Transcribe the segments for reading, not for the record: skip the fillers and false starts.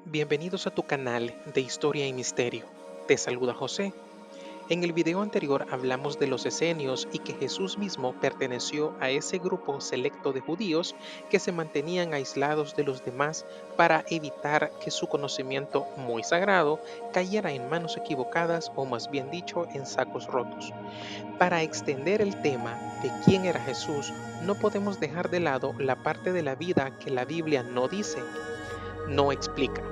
Bienvenidos a tu canal de Historia y Misterio. Te saluda José. En el video anterior hablamos de los esenios y que Jesús mismo perteneció a ese grupo selecto de judíos que se mantenían aislados de los demás para evitar que su conocimiento muy sagrado cayera en manos equivocadas o más bien dicho en sacos rotos. Para extender el tema de quién era Jesús, no podemos dejar de lado la parte de la vida que la Biblia no dice, no explica.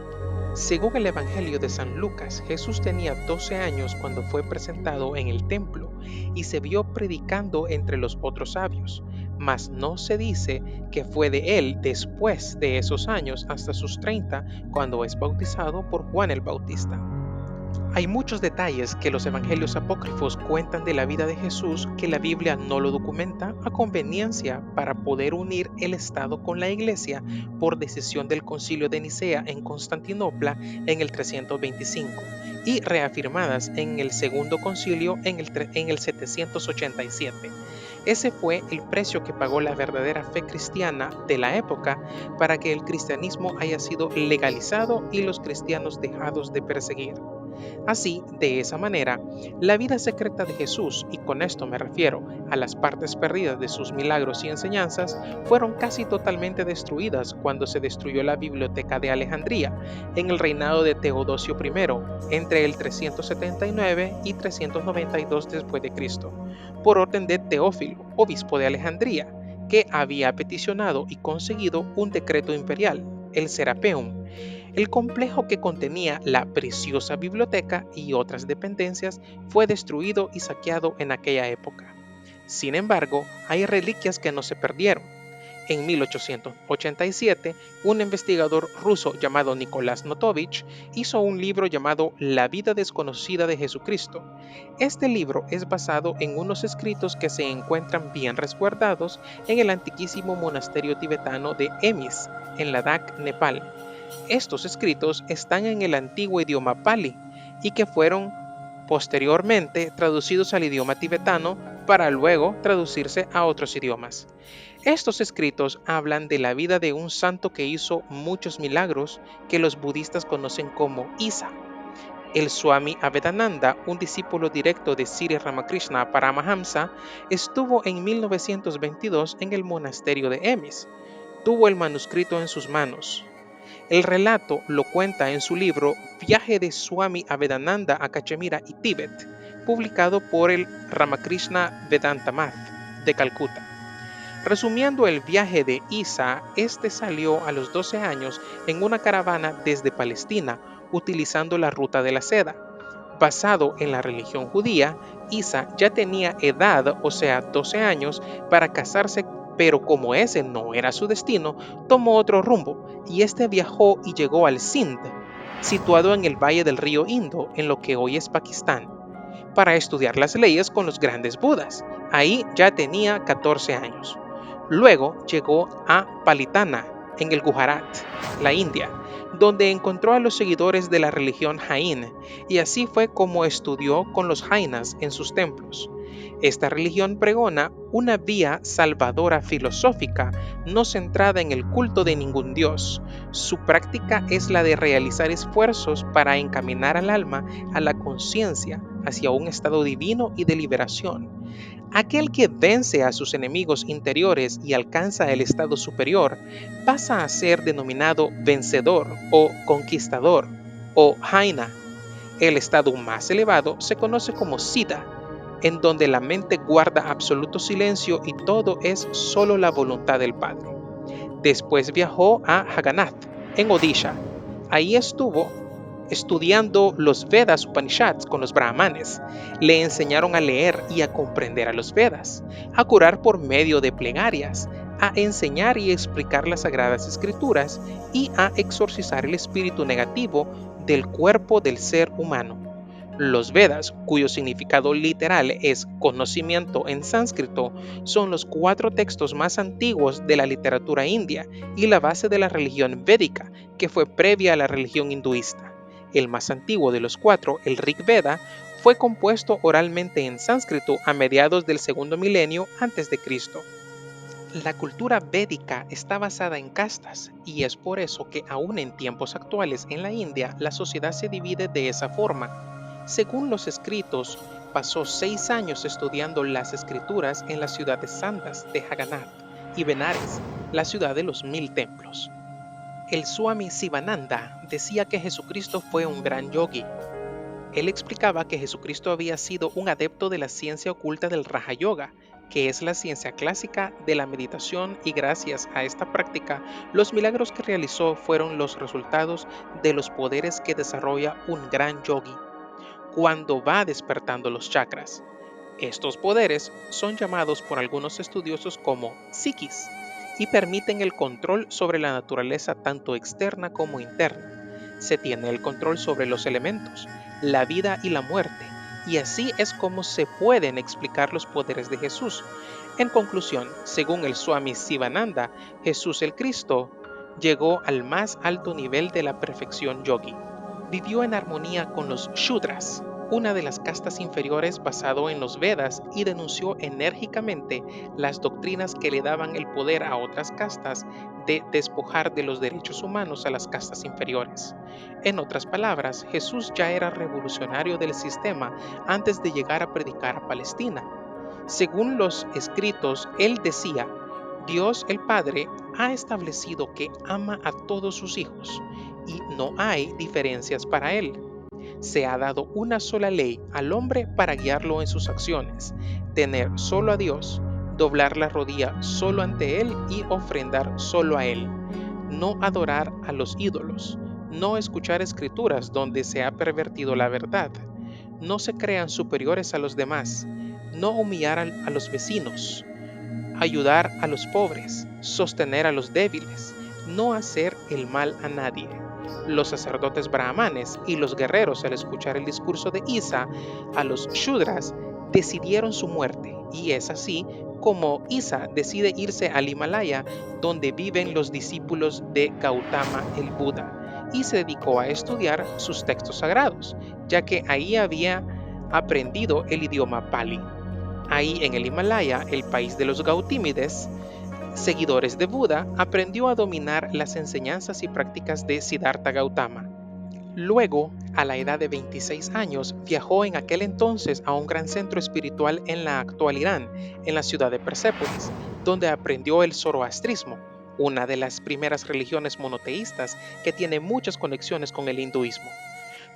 Según el Evangelio de San Lucas, Jesús tenía 12 años cuando fue presentado en el templo y se vio predicando entre los otros sabios, mas no se dice que fue de él después de esos años hasta sus 30 cuando es bautizado por Juan el Bautista. Hay muchos detalles que los evangelios apócrifos cuentan de la vida de Jesús que la Biblia no lo documenta a conveniencia para poder unir el Estado con la Iglesia por decisión del Concilio de Nicea en Constantinopla en el 325 y reafirmadas en el Segundo Concilio en el 787. Ese fue el precio que pagó la verdadera fe cristiana de la época para que el cristianismo haya sido legalizado y los cristianos dejados de perseguir. Así, de esa manera, la vida secreta de Jesús, y con esto me refiero a las partes perdidas de sus milagros y enseñanzas, fueron casi totalmente destruidas cuando se destruyó la Biblioteca de Alejandría en el reinado de Teodosio I entre el 379 y 392 después de Cristo, por orden de Teófilo, obispo de Alejandría, que había peticionado y conseguido un decreto imperial, el Serapeum. El complejo que contenía la preciosa biblioteca y otras dependencias fue destruido y saqueado en aquella época. Sin embargo, hay reliquias que no se perdieron. En 1887, un investigador ruso llamado Nicolás Notovich hizo un libro llamado La vida desconocida de Jesucristo. Este libro es basado en unos escritos que se encuentran bien resguardados en el antiquísimo monasterio tibetano de Emis, en Ladakh, Nepal. Estos escritos están en el antiguo idioma pali y que fueron posteriormente traducidos al idioma tibetano para luego traducirse a otros idiomas. Estos escritos hablan de la vida de un santo que hizo muchos milagros que los budistas conocen como Isa. El Swami Avedananda, un discípulo directo de Sri Ramakrishna Paramahamsa, estuvo en 1922 en el monasterio de Emis. Tuvo el manuscrito en sus manos. El relato lo cuenta en su libro Viaje de Swami Avedananda a Cachemira y Tíbet, publicado por el Ramakrishna Vedanta Math de Calcuta. Resumiendo el viaje de Isa, este salió a los 12 años en una caravana desde Palestina, utilizando la ruta de la seda. Basado en la religión judía, Isa ya tenía edad, o sea, 12 años, para casarse, pero como ese no era su destino, tomó otro rumbo y este viajó y llegó al Sindh, situado en el valle del río Indo, en lo que hoy es Pakistán, para estudiar las leyes con los grandes budas. Ahí ya tenía 14 años. Luego llegó a Palitana, en el Gujarat, la India, donde encontró a los seguidores de la religión Jain, y así fue como estudió con los Jainas en sus templos. Esta religión pregona una vía salvadora filosófica, no centrada en el culto de ningún dios. Su práctica es la de realizar esfuerzos para encaminar al alma a la conciencia hacia un estado divino y de liberación. Aquel que vence a sus enemigos interiores y alcanza el estado superior pasa a ser denominado vencedor o conquistador o Jaina. El estado más elevado se conoce como Siddha, en donde la mente guarda absoluto silencio y todo es solo la voluntad del Padre. Después viajó a Jagannath, en Odisha. Ahí estuvo estudiando los Vedas Upanishads con los brahmanes. Le enseñaron a leer y a comprender a los Vedas, a curar por medio de plegarias, a enseñar y explicar las sagradas escrituras y a exorcizar el espíritu negativo del cuerpo del ser humano. Los Vedas, cuyo significado literal es conocimiento en sánscrito, son los 4 textos más antiguos de la literatura india y la base de la religión védica, que fue previa a la religión hinduista. El más antiguo de los 4, el Rig Veda, fue compuesto oralmente en sánscrito a mediados del segundo milenio antes de Cristo. La cultura védica está basada en castas y es por eso que aún en tiempos actuales en la India la sociedad se divide de esa forma. Según los escritos, pasó 6 años estudiando las escrituras en las ciudades santas de Jagannath y Benares, la ciudad de los 1000 templos. El Swami Sivananda decía que Jesucristo fue un gran yogi. Él explicaba que Jesucristo había sido un adepto de la ciencia oculta del Raja Yoga, que es la ciencia clásica de la meditación, y gracias a esta práctica, los milagros que realizó fueron los resultados de los poderes que desarrolla un gran yogi cuando va despertando los chakras. Estos poderes son llamados por algunos estudiosos como psiquis y permiten el control sobre la naturaleza tanto externa como interna. Se tiene el control sobre los elementos, la vida y la muerte, y así es como se pueden explicar los poderes de Jesús. En conclusión, según el Swami Sivananda, Jesús el Cristo llegó al más alto nivel de la perfección yogi. Vivió en armonía con los Shudras, una de las castas inferiores basado en los Vedas, y denunció enérgicamente las doctrinas que le daban el poder a otras castas de despojar de los derechos humanos a las castas inferiores. En otras palabras, Jesús ya era revolucionario del sistema antes de llegar a predicar a Palestina. Según los escritos, él decía: Dios el Padre ha establecido que ama a todos sus hijos y no hay diferencias para él. Se ha dado una sola ley al hombre para guiarlo en sus acciones: tener solo a Dios, doblar la rodilla solo ante Él y ofrendar solo a Él, no adorar a los ídolos, no escuchar escrituras donde se ha pervertido la verdad, no se crean superiores a los demás, no humillar a los vecinos, ayudar a los pobres, sostener a los débiles, no hacer el mal a nadie. Los sacerdotes brahmanes y los guerreros, al escuchar el discurso de Isa a los Shudras, decidieron su muerte, y es así como Isa decide irse al Himalaya, donde viven los discípulos de Gautama el Buda, y se dedicó a estudiar sus textos sagrados, ya que ahí había aprendido el idioma Pali. Ahí en el Himalaya, el país de los Gautímides, seguidores de Buda, aprendió a dominar las enseñanzas y prácticas de Siddhartha Gautama. Luego, a la edad de 26 años, viajó en aquel entonces a un gran centro espiritual en la actual Irán, en la ciudad de Persépolis, donde aprendió el zoroastrismo, una de las primeras religiones monoteístas que tiene muchas conexiones con el hinduismo.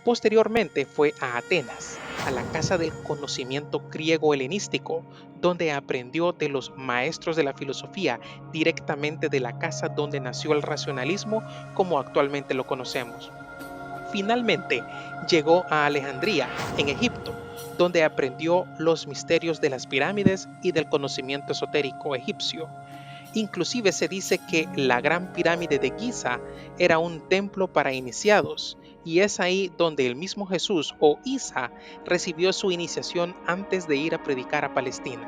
Posteriormente fue a Atenas, a la casa del conocimiento griego-helenístico, donde aprendió de los maestros de la filosofía directamente de la casa donde nació el racionalismo como actualmente lo conocemos. Finalmente llegó a Alejandría, en Egipto, donde aprendió los misterios de las pirámides y del conocimiento esotérico egipcio. Inclusive se dice que la Gran Pirámide de Giza era un templo para iniciados, y es ahí donde el mismo Jesús o Isa recibió su iniciación antes de ir a predicar a Palestina.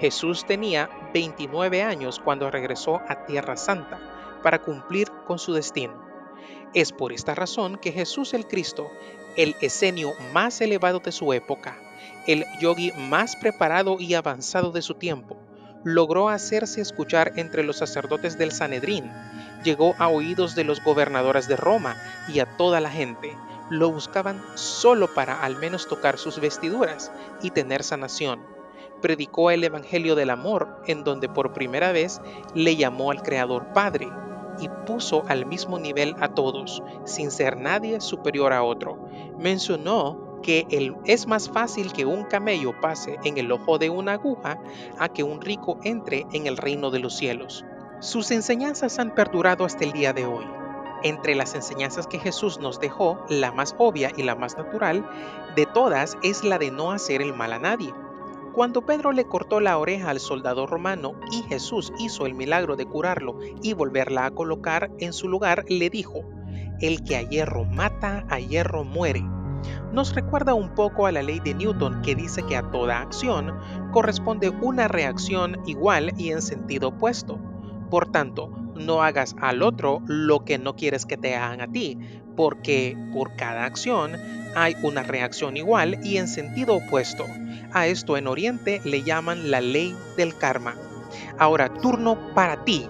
Jesús tenía 29 años cuando regresó a Tierra Santa para cumplir con su destino. Es por esta razón que Jesús el Cristo, el esenio más elevado de su época, el yogi más preparado y avanzado de su tiempo, logró hacerse escuchar entre los sacerdotes del Sanedrín, llegó a oídos de los gobernadores de Roma y a toda la gente. Lo buscaban solo para al menos tocar sus vestiduras y tener sanación. Predicó el Evangelio del amor, en donde por primera vez le llamó al Creador Padre y puso al mismo nivel a todos, sin ser nadie superior a otro. Mencionó que es más fácil que un camello pase en el ojo de una aguja a que un rico entre en el reino de los cielos. Sus enseñanzas han perdurado hasta el día de hoy. Entre las enseñanzas que Jesús nos dejó, la más obvia y la más natural de todas es la de no hacer el mal a nadie. Cuando Pedro le cortó la oreja al soldado romano y Jesús hizo el milagro de curarlo y volverla a colocar en su lugar, le dijo: el que a hierro mata, a hierro muere. Nos recuerda un poco a la ley de Newton, que dice que a toda acción corresponde una reacción igual y en sentido opuesto. Por tanto, no hagas al otro lo que no quieres que te hagan a ti, porque por cada acción hay una reacción igual y en sentido opuesto. A esto en Oriente le llaman la ley del karma. Ahora, turno para ti.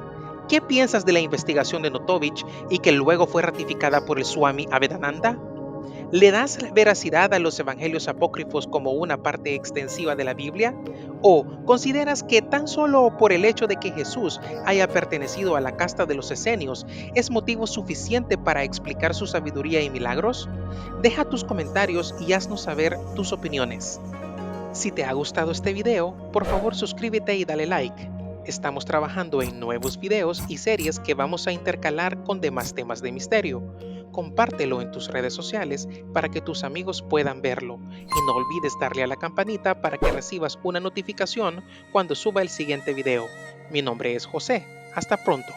¿Qué piensas de la investigación de Notovich y que luego fue ratificada por el Swami Avedananda? ¿Le das veracidad a los evangelios apócrifos como una parte extensiva de la Biblia? ¿O consideras que tan solo por el hecho de que Jesús haya pertenecido a la casta de los esenios es motivo suficiente para explicar su sabiduría y milagros? Deja tus comentarios y haznos saber tus opiniones. Si te ha gustado este video, por favor suscríbete y dale like. Estamos trabajando en nuevos videos y series que vamos a intercalar con demás temas de misterio. Compártelo en tus redes sociales para que tus amigos puedan verlo y no olvides darle a la campanita para que recibas una notificación cuando suba el siguiente video. Mi nombre es José. Hasta pronto.